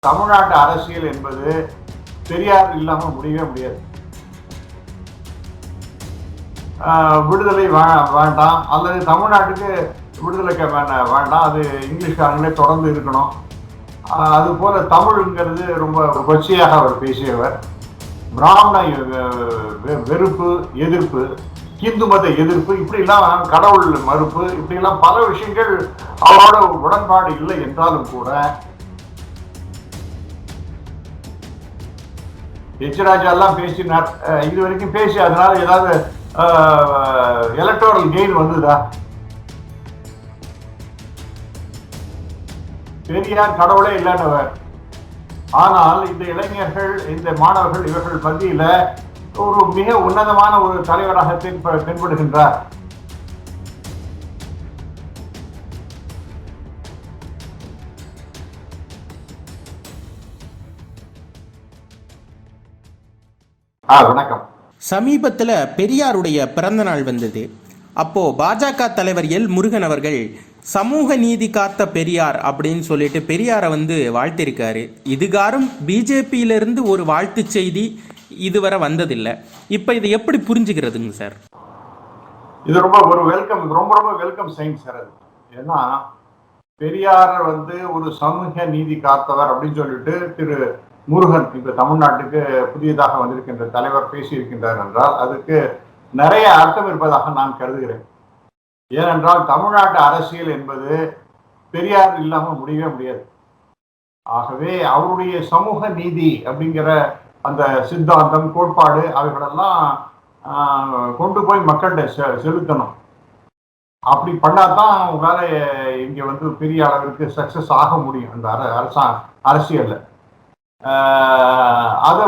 தமிழ்நாட்டு அரசியல் என்பது பெரியார் இல்லாம முடியவே முடியாது. விடுதலை வேண்டாம், அல்லது தமிழ்நாட்டுக்கு விடுதலை வேண்டாம், அது இங்கிலீஷ்காரங்களே தொடர்ந்து இருக்கணும். அது போல தமிழ்ங்கிறது ரொம்ப கொச்சையாக அவர் பேசியவர். பிராமண வெறுப்பு, எதிர்ப்பு, இந்து மத எதிர்ப்பு, இப்படிலாம் கடவுள் மறுப்பு, இப்படிலாம் பல விஷயங்கள் அவரோட உடன்பாடு இல்லை என்றாலும் கூட எச்ராஜா எல்லாம் பேசினார். இது வரைக்கும் பேசி அதனால ஏதாவது எலக்டோரல் கெயின் வந்ததா? பெரியார் கடவுளே இல்லைன்னவர். ஆனால் இந்த இளைஞர்கள், இந்த மாணவர்கள், இவர்கள் மத்தியில ஒரு மிக உன்னதமான ஒரு தலைவராக தென்படுகின்றார். வணக்கம். சமீபத்தில் பெரியாருடைய பிறந்த நாள் வந்தது. அப்போ பாஜக தலைவர் எல் முருகன் அவர்கள் சமூக நீதி காத்த பெரியார் அப்படின்னு சொல்லிட்டு பெரியாரை வாழ்த்திருக்காரு. இதுகாரும் பிஜேபியிலிருந்து ஒரு வாழ்த்து செய்தி இதுவரை வந்ததில்லை. இப்போ இதை எப்படி புரிஞ்சுக்கிறதுங்க சார்? இது ரொம்ப ஒரு வெல்கம், ரொம்ப ரொம்ப வெல்கம் சைன் சார். அது ஏன்னா பெரியார் ஒரு சமூக நீதி காத்தவர் அப்படின்னு சொல்லிட்டு திரு முருகன் இந்த தமிழ்நாட்டுக்கு புதியதாக வந்திருக்கின்ற தலைவர் பேசியிருக்கின்றார் என்றால் அதுக்கு நிறைய அர்த்தம் இருப்பதாக நான் கருதுகிறேன். ஏனென்றால் தமிழ்நாட்டு அரசியல் என்பது பெரியார் இல்லாமல் முடியவே முடியாது. ஆகவே அவருடைய சமூக நீதி அப்படிங்கிற அந்த சித்தாந்தம், கோட்பாடு, அவைகளெல்லாம் கொண்டு போய் மக்கள்கிட்ட செலுத்தணும். அப்படி பண்ணாதான் உங்களால இங்க பெரிய அளவிற்கு சக்சஸ் ஆக முடியும் அந்த அரசியல்ல. அதை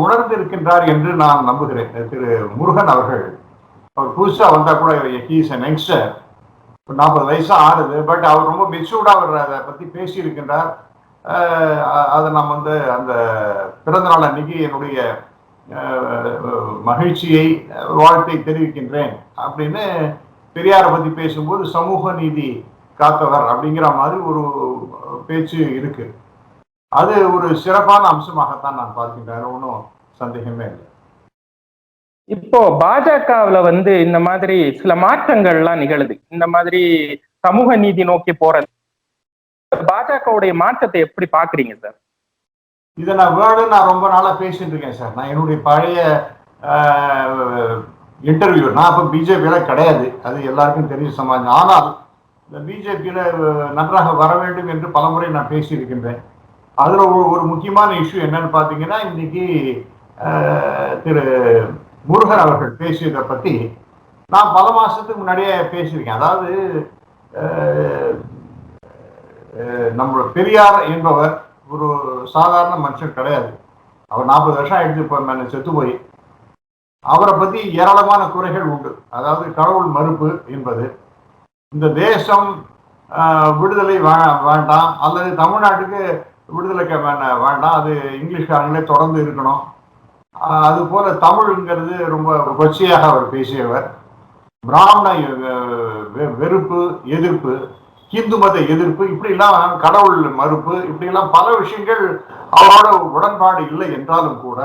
உணர்ந்து இருக்கின்றார் என்று நான் நம்புகிறேன். திரு முருகன் அவர்கள் புதுசா வந்தா கூட ஹீஸ் அன் யங்ஸ்டர், 40 வயசா ஆறுது. பட் அவர் ரொம்ப மெச்சூர்டா அவர் அதை பத்தி பேசி இருக்கின்றார். அதை நான் அந்த பிறந்த நாள் அன்னைக்கு என்னுடைய மகிழ்ச்சியை, வாழ்த்தை தெரிவிக்கின்றேன் அப்படின்னு பெரியாரை பத்தி பேசும்போது சமூக நீதி காத்தவர் அப்படிங்கிற மாதிரி ஒரு பேச்சு இருக்கு. அது ஒரு சிறப்பான அம்சமாகத்தான் நான் பார்க்கின்றேன். ஒன்றும் சந்தேகமே இல்லை. இப்போ பாஜகவுல இந்த மாதிரி சில மாற்றங்கள்லாம் நிகழுது. இந்த மாதிரி சமூக நீதி நோக்கி போறது, பாஜகவுடைய மாற்றத்தை எப்படி பாக்குறீங்க சார்? இதை நான் ரொம்ப நாளா பேசிட்டு இருக்கேன் சார். நான் என்னுடைய பழைய இன்டர்வியூ, நான் இப்ப பிஜேபியில கிடையாது, அது எல்லாருக்கும் தெரிஞ்ச சமாஜம். ஆனால் இந்த பிஜேபியில நன்றாக வர வேண்டும் என்று பலமுறை நான் பேசியிருக்கின்றேன். அதுல ஒரு முக்கியமான இஷ்யூ என்னன்னு பாத்தீங்கன்னா, இன்னைக்கு திரு முருகன் அவர்கள் பேசியதை பத்தி நான் பல மாசத்துக்கு முன்னாடியே பேசியிருக்கேன். அதாவது நம்ம பெரியார் என்பவர் ஒரு சாதாரண மனுஷன் கிடையாது. அவர் 40 வருஷம் ஆயிடுச்சு இப்போ செத்து போய். அவரை பத்தி ஏராளமான குறைகள் உண்டு. அதாவது கடவுள் மறுப்பு என்பது, இந்த தேசம் விடுதலை வேண்டாம், அல்லது தமிழ்நாட்டுக்கு விடுதலை வேண்டாம், அது இங்கிலீஷ்காரங்களே தொடர்ந்து இருக்கணும். அது போல தமிழ்ங்கிறது ரொம்ப கொச்சையாக அவர் பேசியவர். பிராமண வெறுப்பு, எதிர்ப்பு, இந்து மத எதிர்ப்பு, இப்படிலாம் கடவுள் மறுப்பு, இப்படிலாம் பல விஷயங்கள் அவரோட உடன்பாடு இல்லை என்றாலும் கூட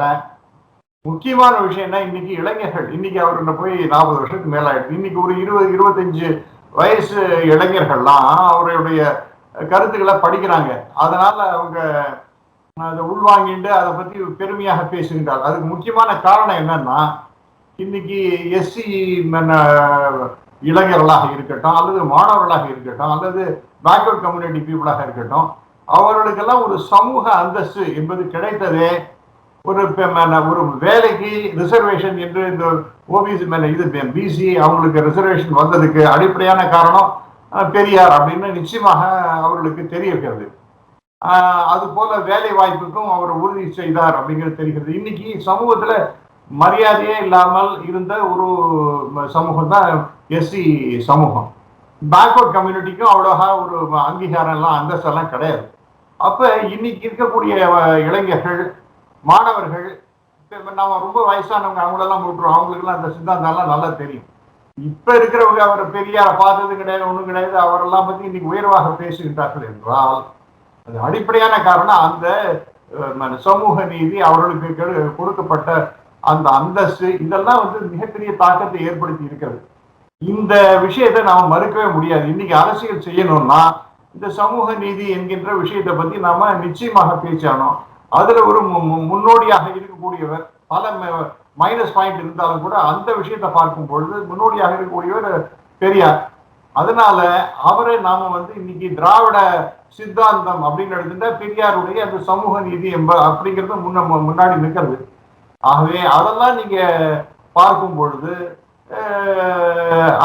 முக்கியமான விஷயம் என்ன, இன்னைக்கு இளைஞர்கள், இன்னைக்கு அவர்கிட்ட போய் 40 வருஷத்துக்கு மேல ஆயிடுச்சு. இன்னைக்கு ஒரு 20-25 வயசு இளைஞர்கள்லாம் அவருடைய கருத்துக்களை படிக்கிறாங்க. அதனால அவங்க அதை உள்வாங்கிட்டு அதை பத்தி பெருமையாக பேசுகின்றார். அதுக்கு முக்கியமான காரணம் என்னன்னா, இன்னைக்கு எஸ்சி இளைஞர்களாக இருக்கட்டும், அல்லது மாணவர்களாக இருக்கட்டும், அல்லது பேக்வர்ட் கம்யூனிட்டி பீப்புளாக இருக்கட்டும், அவர்களுக்கெல்லாம் ஒரு சமூக அந்தஸ்து என்பது கிடைத்ததே ஒரு வேலைக்கு ரிசர்வேஷன் என்று இந்த ஓபிசி இது பிசி அவங்களுக்கு ரிசர்வேஷன் வந்ததுக்கு அடிப்படையான காரணம் பெரியார் அப்படின்னு நிச்சயமாக அவர்களுக்கு தெரிகிறது. அது போல வேலை வாய்ப்புக்கும் அவர் உறுதி செய்தார் அப்படிங்கிறது தெரிகிறது. இன்னைக்கு சமூகத்துல மரியாதையே இல்லாமல் இருந்த ஒரு சமூகம் தான் எஸ்சி சமூகம். பேக்வர்ட் கம்யூனிட்டிக்கும் அவ்வளோவா ஒரு அங்கீகாரம் எல்லாம் அந்தஸ்தெல்லாம் கிடையாது. அப்ப இன்னைக்கு இருக்கக்கூடிய இளைஞர்கள், மாணவர்கள், நம்ம ரொம்ப வயசானவங்க அவங்களெல்லாம் விட்டுரும், அவங்களுக்கெல்லாம் அந்த சித்தாந்தம்லாம் நல்லா தெரியும். இப்ப இருக்கிறவங்க அவர் பெரியார பார்த்தது கிடையாது, ஒண்ணும் கிடையாது, அவரெல்லாம் பத்தி இன்னைக்கு உயர்வாக பேசுகின்றார்கள் என்றால் அது அடிப்படையான காரணம் அந்த சமூக நீதி, அவர்களுக்கு கொடுக்கப்பட்ட அந்த அந்தஸ்து, இதெல்லாம் வந்து மிகப்பெரிய தாக்கத்தை ஏற்படுத்தி இருக்கிறது. இந்த விஷயத்தை நாம மறுக்கவே முடியாது. இன்னைக்கு அரசியல் செய்யணும்னா இந்த சமூக நீதி என்கின்ற விஷயத்தை பத்தி நாம நிச்சயமாக பேசணும். அதுல ஒரு முன்னோடியாக இருக்கக்கூடியவர், பல மைனஸ் பாயிண்ட் இருந்தாலும் கூட அந்த விஷயத்தை பார்க்கும் பொழுது முன்னோடியாக இருக்கக்கூடியவர் பெரியார். அதனால அவரை நாம வந்து இன்னைக்கு திராவிட சித்தாந்தம் அப்படின்னு எடுத்துட்டா பெரியாருடைய அந்த சமூக நீதி அப்படிங்கிறது முன்னாடி நிற்கிறது. ஆகவே அதெல்லாம் நீங்க பார்க்கும் பொழுது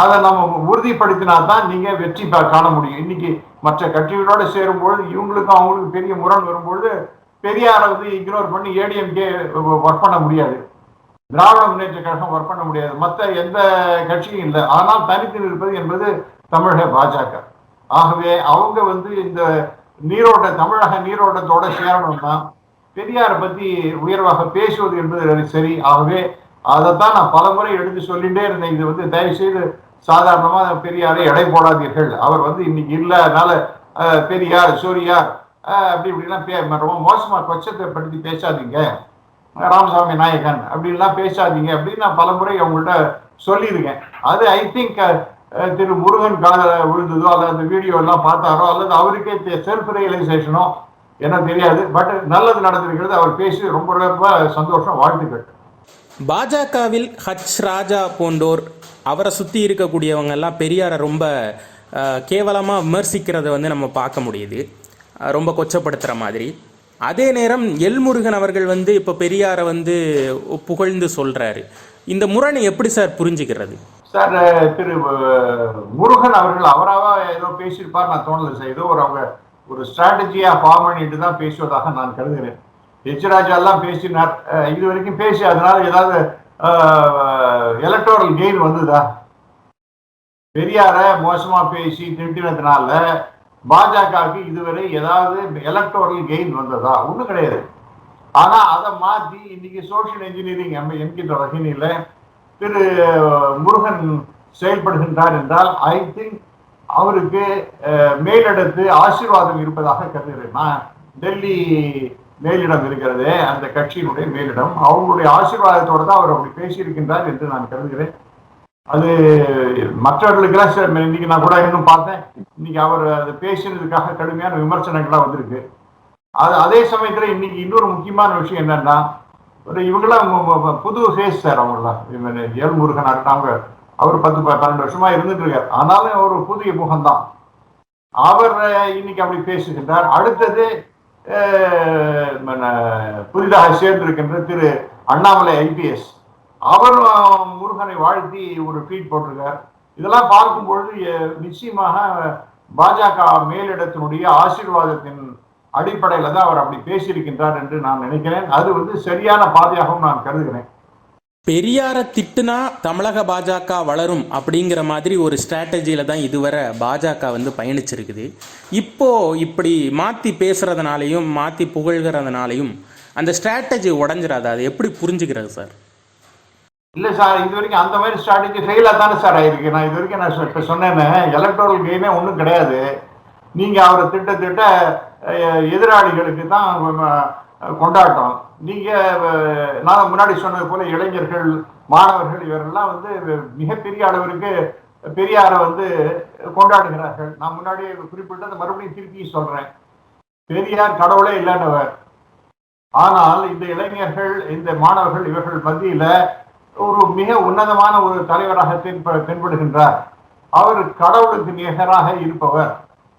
அதை நம்ம உறுதிப்படுத்தினாதான் நீங்க வெற்றி காண முடியும். இன்னைக்கு மற்ற கட்சிகளோட சேரும் பொழுது இவங்களுக்கும் அவங்களுக்கு பெரிய முரண் வரும்பொழுது பெரியாரை வந்து இக்னோர் பண்ணி ஏடிஎம்கே ஒர்க் பண்ண முடியாது, திராவிட முன்னேற்ற கழகம் ஒர்க் பண்ண முடியாது, மற்ற எந்த கட்சியும் இல்லை. ஆனால் தனித்து நிற்பது என்பது தமிழக பாஜக. ஆகவே அவங்க வந்து இந்த தமிழக நீரோட்டத்தோட சேரணும்னா பெரியாரை பத்தி உயர்வாக பேசுவது என்பது சரி. ஆகவே அதைத்தான் நான் பல முறை எடுத்து சொல்லிட்டே இருந்தேன். இது வந்து தயவு செய்து சாதாரணமா பெரியாரை எடை போடாதீர்கள், அவர் வந்து இன்னைக்கு இல்லை, அதனால பெரியார் சூரியார் அப்படி இப்படிலாம் ரொம்ப மோசமா கொச்சத்தை படுத்தி பேசாதீங்க, ராமசாமி நாயகன் அப்படின்லாம் பேசாதீங்க அப்படின்னு நான் பல முறை அவங்கள்ட்ட சொல்லியிருக்கேன். அது ஐ திங்க் திரு முருகன் கால விழுந்ததோ அல்லது அந்த வீடியோ எல்லாம் பார்த்தாரோ அல்லது அவருக்கே செல்ஃப் ரியலைசேஷனோ என்ன தெரியாது. பட் நல்லது நடந்திருக்கிறது, அவர் பேசி ரொம்ப ரொம்ப சந்தோஷம், வாழ்த்துக்கள். பாஜகவில் ராஜா போன்றோர், அவரை சுற்றி இருக்கக்கூடியவங்க எல்லாம் பெரியாரை ரொம்ப கேவலமாக விமர்சிக்கிறத வந்து நம்ம பார்க்க முடியுது, ரொம்ப கொச்சப்படுத்துகிற மாதிரி. அதே நேரம் முருகன் அவர்கள் வந்து இப்போ பெரியாரை வந்து புகழ்ந்து சொல்கிறாரு. இந்த முரணை எப்படி சார் புரிஞ்சுக்கிறது? சார், திரு முருகன் அவர்கள் அவராவா ஏதோ பேசியிருப்பார் நான் தோணலை சார். ஏதோ அவங்க ஒரு ஸ்ட்ராட்டஜியா ஃபார்ம் பண்ணிட்டு தான் பேசுவதாக நான் கருதுகிறேன். ராஜா எல்லாம் பேசினார் இது வரைக்கும் பேசி, அதனால ஏதாவது எலக்டோரல் கெயின் வந்ததா? பெரியார மோசமா பேசி திட்டினதுனால பாஜகவுக்கு இதுவரை ஏதாவது எலக்டோரல் கெயின் வந்ததா? ஒண்ணும் கிடையாது. ஆனா அதை மாற்றி இன்னைக்கு சோசியல் இன்ஜினியரிங் என்கின்ற வகையில திரு முருகன் செயல்படுகின்றார் என்றால் ஐ திங்க் அவருக்கு மேலிடத்து ஆசீர்வாதம் இருப்பதாக கருதுகிறேன். நான் டெல்லி மேலிடம் இருக்கிறது, அந்த கட்சியினுடைய மேலிடம், அவங்களுடைய ஆசீர்வாதத்தோடு தான் அவர் அப்படி பேசியிருக்கின்றார் என்று நான் கருதுகிறேன். அது மற்றவர்களுக்கெல்லாம் இன்னைக்கு நான் கூட இன்னும் பார்த்தேன், இன்னைக்கு அவர் அது பேசினதுக்காக கடுமையான விமர்சனங்கள்லாம் வந்திருக்கு. அதே சமயத்துல இன்னைக்கு இன்னொரு முக்கியமான விஷயம் என்னன்னா, இவங்கெல்லாம் புது ஃபேஸ் சார். அவங்களாம் முருகன் அவங்க அவர் 10-12 வருஷமா இருந்துட்டு இருக்கார், ஆனாலும் அவர் புதிய முகம்தான். அவர் இன்னைக்கு அப்படி பேசுகின்றார். அடுத்தது புதிதாக சேர்ந்திருக்கின்ற திரு அண்ணாமலை ஐபிஎஸ், அவர் முருகனை வாழ்த்தி ஒரு ட்வீட் போட்டிருக்கார். இதெல்லாம் பார்க்கும் பொழுது நிச்சயமாக பாஜக மேலிடத்தினுடைய ஆசீர்வாதத்தின் அடிப்படையில தான் அவர் அப்படி பேசியிருக்கின்றார் என்று நான் நினைக்கிறேன். அது வந்து சரியான பாதையாகவும் நான் கருதுகிறேன். பெரியாரை திட்டுனா தமிழக பாஜக வளரும் அப்படிங்கிற மாதிரி ஒரு ஸ்ட்ராட்டஜியில் தான் இதுவரை பாஜக வந்து பயணிச்சிருக்குது. இப்போ இப்படி மாற்றி பேசுறதுனாலையும் மாற்றி புகழ்கிறதுனாலையும் அந்த ஸ்ட்ராட்டஜி உடஞ்சிடாது, அதை எப்படி புரிஞ்சுக்கிறது சார்? இல்லை சார், இது வரைக்கும் அந்த மாதிரி ஸ்ட்ராட்டஜி ஃபெயிலாக தானே சார் ஆயிருக்கு. நான் இது வரைக்கும் நான் இப்போ சொன்னேன்னு எலக்ட்ரல் கெயினே ஒன்றும் கிடையாது. நீங்கள் அவரை திட்ட எதிராளிகளுக்கு தான் கொண்டாட்டம். நீங்க நான் முன்னாடி சொன்னது போல இளைஞர்கள், மாணவர்கள் இவரெல்லாம் வந்து மிகப்பெரிய அளவிற்கு பெரியாரை வந்து கொண்டாடுகிறார்கள். நான் முன்னாடி குறிப்பிட்டது மறுபடியும் திருப்பி சொல்றேன், பெரியார் கடவுளே இல்லைன்னவர். ஆனால் இந்த இளைஞர்கள், இந்த மாணவர்கள் இவர்கள் மத்தியில ஒரு மிக உன்னதமான ஒரு தலைவராக தென்படுகின்றார். அவர் கடவுளுக்கு நிகராக இருப்பவர்,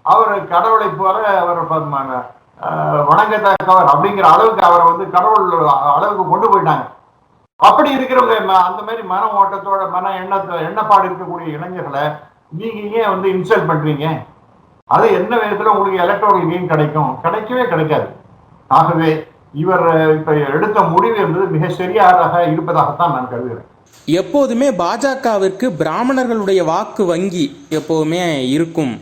அவர் கடவுளை போல அவர் வணங்கத்தக்கவர் அப்படிங்கிற அளவுக்கு அவரை வந்து கடவுள் அளவுக்கு கொண்டு போயிட்டாங்க. அப்படி இருக்கிறவங்க அந்த மாதிரி மன ஓட்டத்தோட எண்ணப்பாடு இருக்கக்கூடிய இளைஞர்களை நீங்க ஏன் வந்து இன்சல்ட் பண்றீங்க? அது என்ன விதத்துல உங்களுக்கு எலக்ட்ரல் கெயின் கிடைக்கும்? கிடைக்கவே கிடைக்காது. ஆகவே இவர் இப்ப எடுத்த முடிவு என்பது மிக சரியாக இருப்பதாகத்தான் நான் கருதுகிறேன். எப்போதுமே பாஜகவிற்கு பிராமணர்களுடைய வாக்கு வங்கி எப்போதுமே இருக்கும்.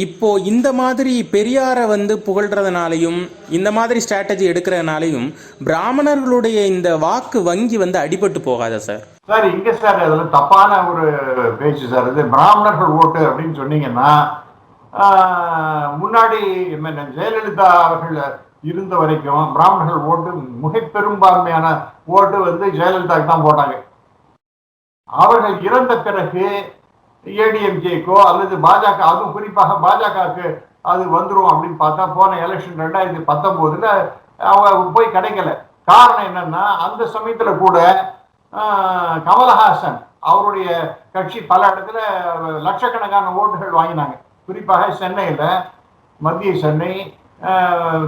இப்போ இந்த மாதிரி பெரியாரை வந்து புகழ்றதுனாலையும் இந்த மாதிரி ஸ்ட்ராட்டஜி எடுக்கிறதுனாலையும் பிராமணர்களுடைய இந்த வாக்கு வங்கி வந்து அடிபட்டு போகாதா சார்? சார், இங்க சார் அதுல தப்பான ஒரு பேச்சு சார். இது பிராமணர்கள் ஓட்டு அப்படின்னு சொன்னீங்கன்னா முன்னாடி ஜெயலலிதா அவர்கள் இருந்த வரைக்கும் பிராமணர்கள் ஓட்டு மிக பெரும்பான்மையான ஓட்டு வந்து ஜெயலலிதாவுக்கு தான் போட்டாங்க. அவர்கள் இறந்த பிறகு ஏடிஎம்கேக்கோ அல்லது பாஜக, அதுவும் குறிப்பாக பாஜகவுக்கு அது வந்துடும் அப்படின்னு பார்த்தா போன எலெக்ஷன் 2019 அவங்க போய் கிடைக்கல. காரணம் என்னன்னா அந்த சமயத்துல கூட கமலஹாசன் அவருடைய கட்சி பல இடத்துல லட்சக்கணக்கான ஓட்டுகள் வாங்கினாங்க. குறிப்பாக சென்னையில, மத்திய சென்னை,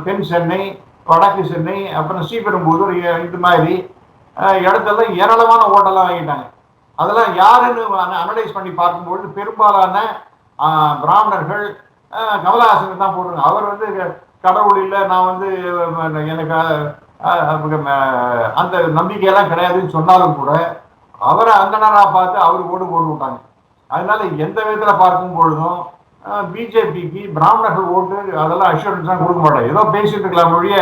தென் சென்னை, வடக்கு சென்னை, அப்புறம் ஸ்ரீபெரும்புதூர், இது மாதிரி இடத்துல ஏராளமான ஓட்டெல்லாம் வாங்கிட்டாங்க. அதெல்லாம் யாருன்னு அனலைஸ் பண்ணி பார்க்கும்பொழுது பெரும்பாலான பிராமணர்கள் கமலஹாசனுக்கு தான் போடுறாங்க. அவர் வந்து கடவுள் இல்லை, நான் வந்து எனக்கு அந்த நம்பிக்கையெல்லாம் கிடையாதுன்னு சொன்னாலும் கூட அவரை அந்தனராக பார்த்து அவருக்கு ஓட்டு போட்டு விட்டாங்க. அதனால எந்த விதத்தில் பார்க்கும் பொழுதும் பிஜேபிக்கு பிராமணர்கள் ஓட்டு அதெல்லாம் அஷூரன்ஸ் தான் கொடுக்க மாட்டாங்க. ஏதோ பேசிட்டு இருக்கலாம் மொழிய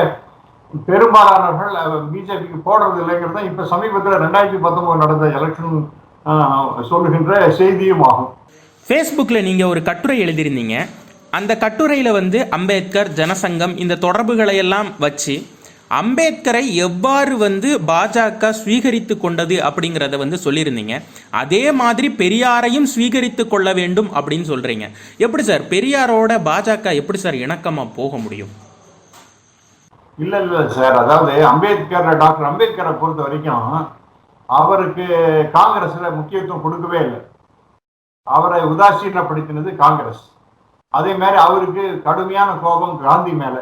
பெரும்பாலானவர்கள் பிஜேபிக்கு போடுறது இல்லைங்கிறது தான் இப்ப சமீபத்தில் 2019 நடந்த எலெக்ஷன் சொல்லுகின்ற செய்தியும் ஆகும். ஃபேஸ்புக்கில் நீங்கள் ஒரு கட்டுரை எழுதியிருந்தீங்க. அந்த கட்டுரையில் வந்து அம்பேத்கர், ஜனசங்கம் இந்த தொடர்புகளை எல்லாம் வச்சு அம்பேத்கரை எவ்வாறு வந்து பாஜக ஸ்வீகரித்து கொண்டது அப்படிங்கிறத வந்து சொல்லியிருந்தீங்க. அதே மாதிரி பெரியாரையும் ஸ்வீகரித்து கொள்ள வேண்டும் அப்படின்னு சொல்கிறீங்க. எப்படி சார் பெரியாரோட பாஜக எப்படி சார் இணக்கமாக போக முடியும்? இல்லை சார், அதாவது டாக்டர் அம்பேத்கரை பொறுத்த வரைக்கும் அவருக்கு காங்கிரஸ்ல முக்கியத்துவம் கொடுக்கவே இல்லை. அவரை உதாசீனப்படுத்தினது காங்கிரஸ். அதே மாதிரி அவருக்கு கடுமையான கோபம் காந்தி மேல.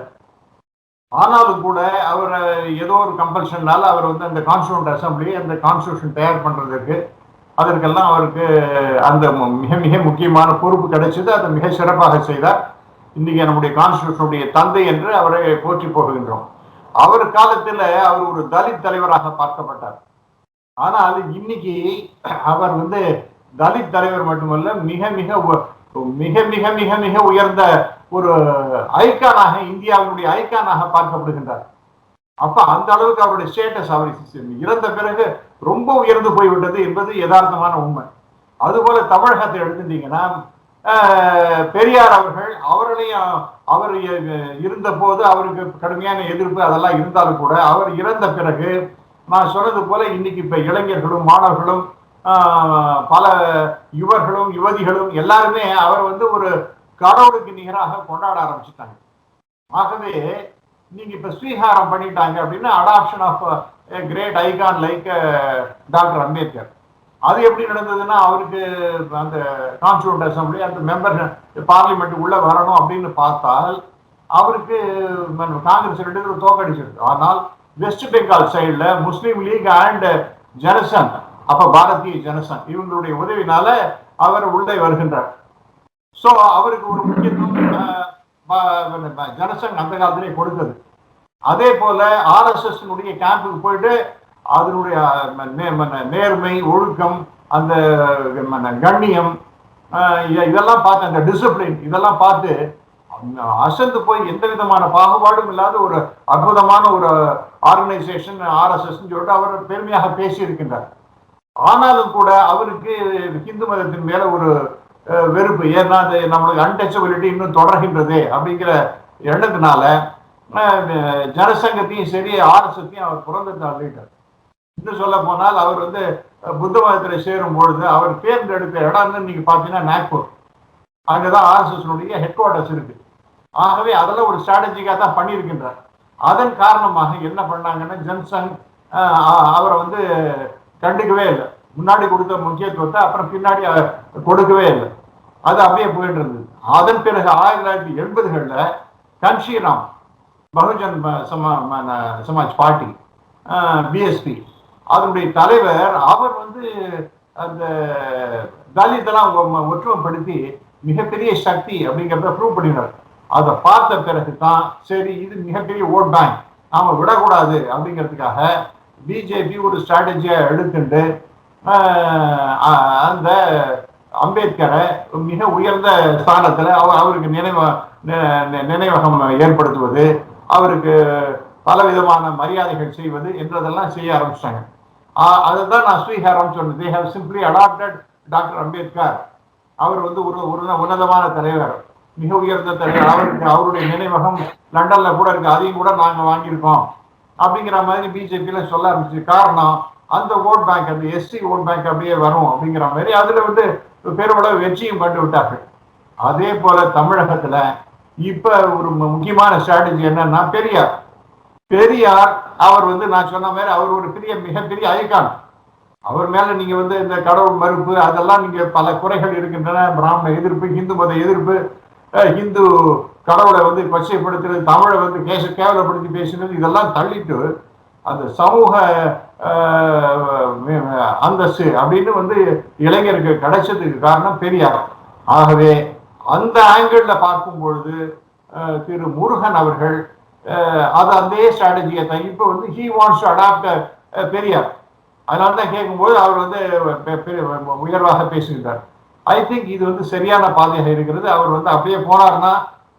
ஆனாலும் கூட அவர் ஏதோ ஒரு கம்பல்ஷன்னால அவர் வந்து அந்த கான்ஸ்டியூண்ட் அசம்பிளி, அந்த கான்ஸ்டியூஷன் தயார் பண்றதுக்கு அதற்கெல்லாம் அவருக்கு அந்த மிக மிக முக்கியமான பொறுப்பு கிடைச்சது. அதை மிக சிறப்பாக செய்தார். இன்னைக்கு நம்முடைய கான்ஸ்டியூஷனுடைய தந்தை என்று அவரை போற்றி போகின்றோம். அவர் காலத்தில் அவர் ஒரு தலித் தலைவராக பார்க்கப்பட்டார். ஆனால் இன்னைக்கு அவர் வந்து தலித் தலைவர் மட்டுமல்ல, மிக மிக மிக மிக மிக மிக உயர்ந்த ஒரு ஐக்கானாக, இந்தியாவினுடைய ஐக்கானாக பார்க்கப்படுகின்றார். அப்ப அந்த அளவுக்கு அவருடைய ஸ்டேட்டஸ் அவர் இறந்த பிறகு ரொம்ப உயர்ந்து போய்விட்டது என்பது யதார்த்தமான உண்மை. அதுபோல தமிழகத்தை எடுத்துட்டீங்கன்னா பெரியார் அவர்களையும் அவர் இருந்த போது அவருக்கு கடுமையான எதிர்ப்பு அதெல்லாம் இருந்தாலும் கூட அவர் இறந்த பிறகு நான் சொன்னது போல இன்னைக்கு இப்ப இளைஞர்களும் மாணவர்களும் பல யுவர்களும் யுவதிகளும் எல்லாருமே அவர் வந்து ஒரு கடவுளுக்கு நிகராக கொண்டாட ஆரம்பிச்சுட்டாங்க. ஆகவே நீங்க இப்ப ஸ்வீகாரம் பண்ணிட்டாங்க அப்படின்னா adoption of great icon like doctor Ambedkar. அது எப்படி நடந்ததுன்னா அவருக்கு அந்த கான்ஸ்டியூண்ட் அசம்பிளி, அந்த மெம்பர் பார்லிமெண்ட் உள்ள வரணும் அப்படின்னு பார்த்தால் அவருக்கு காங்கிரஸ் 2 தோக்கடிச்சிருக்கு. ஆனால் வெஸ்ட் பெங்கால் சைடுல முஸ்லீம் லீக் அண்ட் ஜனசங், அப்ப பாரதிய ஜனசங், இவங்களுடைய உதவினால அவர் உள்ளே வருகின்றார். சோ அவருக்கு ஒரு முக்கியத்துவம் ஜனசங் அந்த காலத்திலே கொடுத்தது. அதே போல RSS கேம்புக்கு போயிட்டு அதனுடைய நேர்மை, ஒழுக்கம், அந்த கண்ணியம், இதெல்லாம் பார்த்து அந்த டிசிப்ளின் இதெல்லாம் பார்த்து அசந்து போய் எந்த விதமான பாகுபாடும் இல்லாத ஒரு அற்புதமான ஒரு ஆர்கனைசேஷன் RSS சொல்லிட்டு அவர் பெருமையாக பேசி இருக்கின்றார். ஆனாலும் கூட அவருக்கு ஹிந்து மதத்தின் மேல ஒரு வெறுப்பு, ஏன்னா அது நம்மளுக்கு அன்டச்சபிலிட்டி இன்னும் தொடர்கின்றது அப்படிங்கிற எண்ணத்தினால ஜனசங்கத்தையும் சரி RSSத்தையும் அவர் புறந்து தள்ளிட்டார். இன்னும் சொல்ல போனால் அவர் வந்து புத்த மதத்தில் சேரும் பொழுது அவர் தேர்ந்தெடுத்த இடம் நீங்க பாத்தீங்கன்னா நாக்பூர். அங்கதான் RSS ஹெட் குவார்டர்ஸ் இருக்கு. ஆகவே அதெல்லாம் ஒரு ஸ்ட்ராட்டஜிக்காக தான் பண்ணியிருக்கின்றார். அதன் காரணமாக என்ன பண்ணாங்கன்னா ஜனசங் அவரை வந்து கண்டுக்கவே இல்லை. முன்னாடி கொடுத்த முக்கியத்துவத்தை அப்புறம் பின்னாடி கொடுக்கவே இல்லை. அது அப்படியே போயிட்டு இருந்தது. அதன் பிறகு 1980களில் கன்ஷிராம், பகுஜன் சமாஜ் பார்ட்டி, BSP, அதனுடைய தலைவர், அவர் வந்து அந்த தலித்தெல்லாம் ஒற்றுமைப்படுத்தி மிகப்பெரிய சக்தி அப்படிங்கிறத ப்ரூவ் பண்ணினார். அதை பார்த்த பிறகு தான் சரி இது மிகப்பெரிய ஓட் பேங்க், நாம விடக்கூடாது அப்படிங்கிறதுக்காக பிஜேபி ஒரு ஸ்ட்ராட்டஜியா எடுத்துட்டு அந்த அம்பேத்கரை மிக உயர்ந்த ஸ்தானத்துல அவருக்கு நினைவகம் ஏற்படுத்துவது, அவருக்கு பலவிதமான மரியாதைகள் செய்வது என்றதெல்லாம் செய்ய ஆரம்பிச்சிட்டாங்க. அதுதான் நான் ஸ்வீகாரம் சொன்னது. they have simply adopted doctor Ambedkar. அவர் வந்து ஒரு உன்னதமான தலைவர். மிக உயர்ந்த தலைவர், அவருக்கு அவருடைய நினைவகம் லண்டன்ல கூட இருக்கு, அதையும் கூட நாங்க வாங்கியிருக்கோம் அப்படிங்கிற மாதிரி பிஜேபியில சொல்ல ஆரம்பிச்சு. காரணம், அந்த ஓட் பேங்க், அந்த எஸ்சி ஓட் பேங்க் அப்படியே வரும் அப்படிங்கிற மாதிரி அதுல வந்து பெருமளவு வெற்றியும் கண்டு விட்டார்கள். அதே போல தமிழகத்துல இப்ப ஒரு முக்கியமான ஸ்ட்ராட்டஜி என்னன்னா, பெரியார் அவர் வந்து நான் சொன்ன மாதிரி அவர் ஒரு மிகப்பெரிய ஐகான். அவர் மேல நீங்க வந்து இந்த கடவுள் மறுப்பு அதெல்லாம் நீங்க பல குறைகள் இருக்கின்றன, பிராமண எதிர்ப்பு, இந்து மத எதிர்ப்பு, இந்து கடவுளை வந்து கொச்சைப்படுத்துறது, தமிழை வந்து கேவலப்படுத்தி பேசுறது, இதெல்லாம் தள்ளிட்டு அந்த சமூக அந்தஸ்து அப்படின்னு வந்து இளைஞருக்கு கிடைச்சதுக்கு காரணம் பெரியார். ஆகவே அந்த ஆங்கிள் பார்க்கும் பொழுது திரு முருகன் அவர்கள் அது அதே ஸ்ட்ராட்டஜியை தான் இப்போ வந்து he wants to adopt Periyar. அதனால தான் கேட்கும்போது அவர் வந்து உயர்வாக பேசுகின்றார். ஐ திங்க் இது வந்து சரியான பாதையாக இருக்கிறது. அவர் வந்து அப்படியே போனார்னா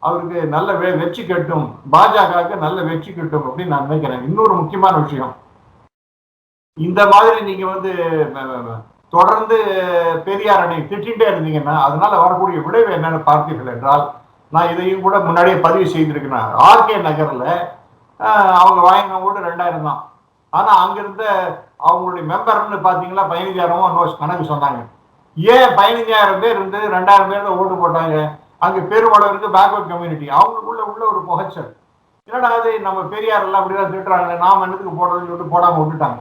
அவருக்கு நல்ல வெற்றி கிட்டும், பாஜகவுக்கு நல்ல வெற்றி கிட்டும் அப்படின்னு நான் நினைக்கிறேன். இன்னொரு முக்கியமான விஷயம், இந்த மாதிரி நீங்க வந்து தொடர்ந்து பெரியார் அணி திட்டிகிட்டே இருந்தீங்கன்னா அதனால வரக்கூடிய விளைவு என்னன்னு பார்த்தீர்கள் என்றால், நான் இதையும் கூட முன்னாடியே பதிவு செய்திருக்கிறேன். ஆர்கே நகர்ல அவங்க வாங்கின ஓட்டு 2000 தான். ஆனா அங்கிருந்த அவங்களுடைய மெம்பர்னு பாத்தீங்கன்னா 15,000 கணக்கு சொன்னாங்க. ஏன் 15,000 பேர் இருந்து 2,000 பேர் தான் ஓட்டு போட்டாங்க? அங்க பெருமளவிற்கு பேக்வர்ட் கம்யூனிட்டி, அவங்களுக்குள்ள உள்ள ஒரு புகைச்சல். என்னடா அது, நம்ம பெரியார் எல்லாம் அப்படிதான் திட்டுறாங்க, நாம என்னத்துக்கு போடுறதுன்னு சொல்லிட்டு போடாம விட்டுட்டாங்க.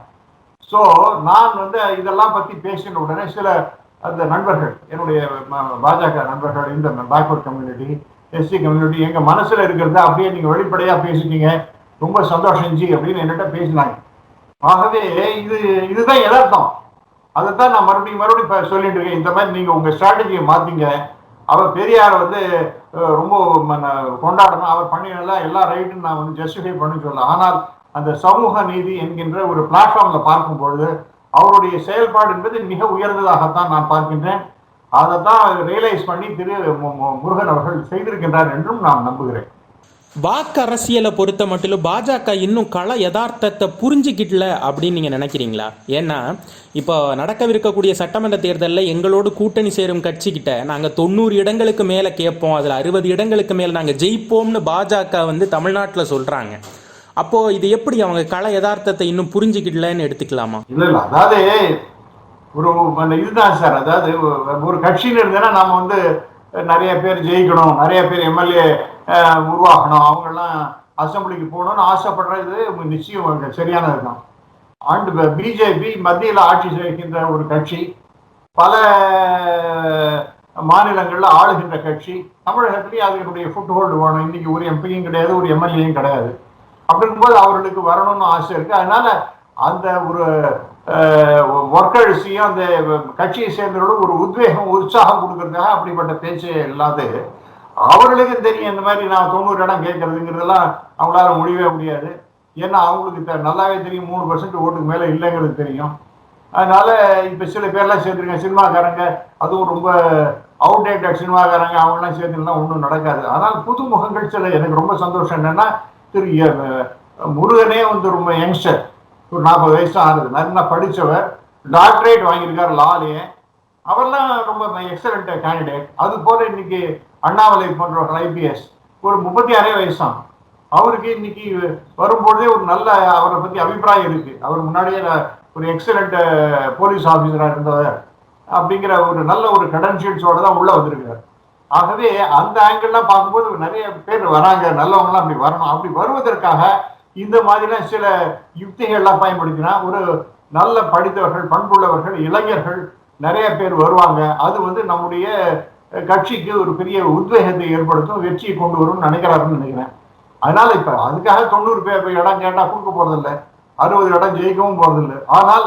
ஸோ நான் வந்து இதெல்லாம் பத்தி பேசின உடனே சில அந்த நண்பர்கள், என்னுடைய பாஜக நண்பர்கள், இந்த பேக்வர்ட் கம்யூனிட்டி, எஸ்சி கம்யூனிட்டி, எங்க மனசுல இருக்கிறத அப்படியே நீங்க வெளிப்படையா பேசிட்டீங்க, ரொம்ப சந்தோஷம் ஜி அப்படின்னு என்கிட்ட பேசினாங்க. ஆகவே இதுதான் யதார்த்தம். அதைத்தான் நான் மறுபடியும் சொல்லிட்டு இருக்கேன். இந்த மாதிரி நீங்க உங்க ஸ்ட்ராட்டஜியை மாத்தீங்க. அவர் பெரியாரை வந்து ரொம்ப கொண்டாடணும், அவர் பண்ணினதெல்லாம் எல்லா ரைட்டுன்னு நான் வந்து ஜஸ்டிஃபை பண்ணி சொல்ல. ஆனால் அந்த சமூக நீதி என்கின்ற ஒரு பிளாட்ஃபார்ம்ல பார்க்கும் பொழுது அவருடைய செயல்பாடு என்பது மிக உயர்ந்ததாகத்தான் நான் பார்க்கின்றேன். அதைத்தான் ரியலைஸ் பண்ணி திரு முருகன் அவர்கள் செய்திருக்கின்றார் என்றும் நான் நம்புகிறேன். வாக்கு அரசியலை பொறுத்த மட்டும் பாஜக இன்னும் கள யதார்த்தத்தை புரிஞ்சுக்கிட்டல அப்படின்னு நீங்கள் நினைக்கிறீங்களா? ஏன்னா இப்போ நடக்கவிருக்கக்கூடிய சட்டமன்ற தேர்தலில் எங்களோடு கூட்டணி சேரும் கட்சிக்கிட்ட நாங்கள் 90 இடங்களுக்கு மேலே கேட்போம், அதில் 60 இடங்களுக்கு மேலே நாங்கள் ஜெயிப்போம்னு பாஜக வந்து தமிழ்நாட்டில் சொல்கிறாங்க. அப்போது இது எப்படி அவங்க கள யதார்த்தத்தை இன்னும் புரிஞ்சுக்கிட்டலன்னு எடுத்துக்கலாமா? இல்லை, அதாவது ஒரு இதுதான் சார். அதாவது ஒரு கட்சியில் இருந்தேன்னா நாம வந்து நிறைய பேர் ஜெயிக்கணும், நிறைய பேர் எம்எல்ஏ உருவாக்கணும், அவங்கெல்லாம் அசம்பிளிக்கு போகணும்னு ஆசைப்படுறது நிச்சயம் சரியானது தான். அண்ட் பிஜேபி மத்தியில் ஆட்சி செய்கின்ற ஒரு கட்சி, பல மாநிலங்கள்ல ஆளுகின்ற கட்சி, தமிழகத்திலேயே அதனுடைய ஃபுட் ஹோல்டு வேணும். இன்னைக்கு ஒரு எம்பியும் கிடையாது, ஒரு எம்எல்ஏயும் கிடையாது. அப்படி இருக்கும்போது அவர்களுக்கு வரணும்னு ஆசை இருக்கு. அதனால அந்த ஒரு ஒர்க்கர்ஸையும் அந்த கட்சியை சேர்ந்தவர்களும் ஒரு உத்வேகம், உற்சாகம் கொடுக்கறதுக்காக அப்படிப்பட்ட பேச்சே இல்லாது, அவர்களுக்கும் தெரியும் இந்த மாதிரி நான் 90 இடம் கேட்கறதுங்கிறதெல்லாம் அவங்களால முடியவே முடியாது. ஏன்னா அவங்களுக்கு நல்லாவே தெரியும் 3% ஓட்டுக்கு மேல இல்லைங்கிறது தெரியும். அதனால இப்ப சில பேர்லாம் சேர்த்துருக்காங்க, சினிமாக்காரங்க, அதுவும் ரொம்ப அவுடேட்டட் சினிமாக்காரங்க, அவங்கெல்லாம் சேர்த்துலாம் ஒன்றும் நடக்காது. ஆனால் புது முகங்கள் சில. எனக்கு ரொம்ப சந்தோஷம் என்னன்னா, திரு முருகனே வந்து ரொம்ப யங்ஸ்டர், ஒரு 40 வயசு தான் ஆகுது, நல்லா படித்தவர், டாக்டரேட் வாங்கியிருக்கார் லாலேயே, அவர்லாம் ரொம்ப எக்ஸலண்ட் கேண்டிடேட். அது போல இன்னைக்கு அண்ணாமலை போன்றவர்கள் ஐபிஎஸ், ஒரு 36 வயசு தான். அவருக்கு இன்னைக்கு வரும்பொழுதே ஒரு நல்ல அவரை பத்தி அபிப்பிராயம் இருக்கு. அவர் முன்னாடியே ஒரு எக்ஸலண்ட் போலீஸ் ஆஃபீஸராக இருந்தவர் அப்படிங்கிற ஒரு நல்ல ஒரு கிரெடென்ஷியல்ஸோட தான் உள்ள வந்திருக்கிறார். ஆகவே அந்த ஆங்கிள்லாம் பார்க்கும்போது நிறைய பேர் வராங்க, நல்லவங்கலாம் அப்படி வரணும். அப்படி வருவதற்காக இந்த மாதிரிலாம் சில யுக்திகள்லாம் பயன்படுத்தினா ஒரு நல்ல படித்தவர்கள், பண்புள்ளவர்கள், இளைஞர்கள் நிறைய பேர் வருவாங்க. அது வந்து நம்முடைய கட்சிக்கு ஒரு பெரிய உத்வேகத்தை ஏற்படுத்தும், வெற்றியை கொண்டு வரும்னு நினைக்கிறாருன்னு நினைக்கிறேன். அதனால இப்ப அதுக்காக 90 பேர் இடம் கேட்டா கொடுக்க போறதில்லை, 60 இடம் ஜெயிக்கவும் போறதில்லை. ஆனால்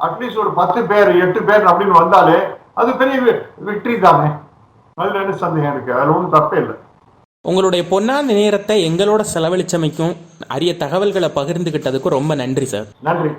அட்லீஸ்ட் ஒரு 10 பேர் 8 பேர் அப்படின்னு வந்தாலே அது பெரிய வெற்றி தானே. அதுல என்ன சந்தேகம் இருக்கு? அதுல ஒன்றும் தப்பே இல்லை. உங்களுடைய பொன்னான நேரத்தை எங்களோட செலவழிச்சமைக்கும் அரிய தகவல்களை பகிர்ந்துகிட்டதுக்கும் ரொம்ப நன்றி சார். நன்றி.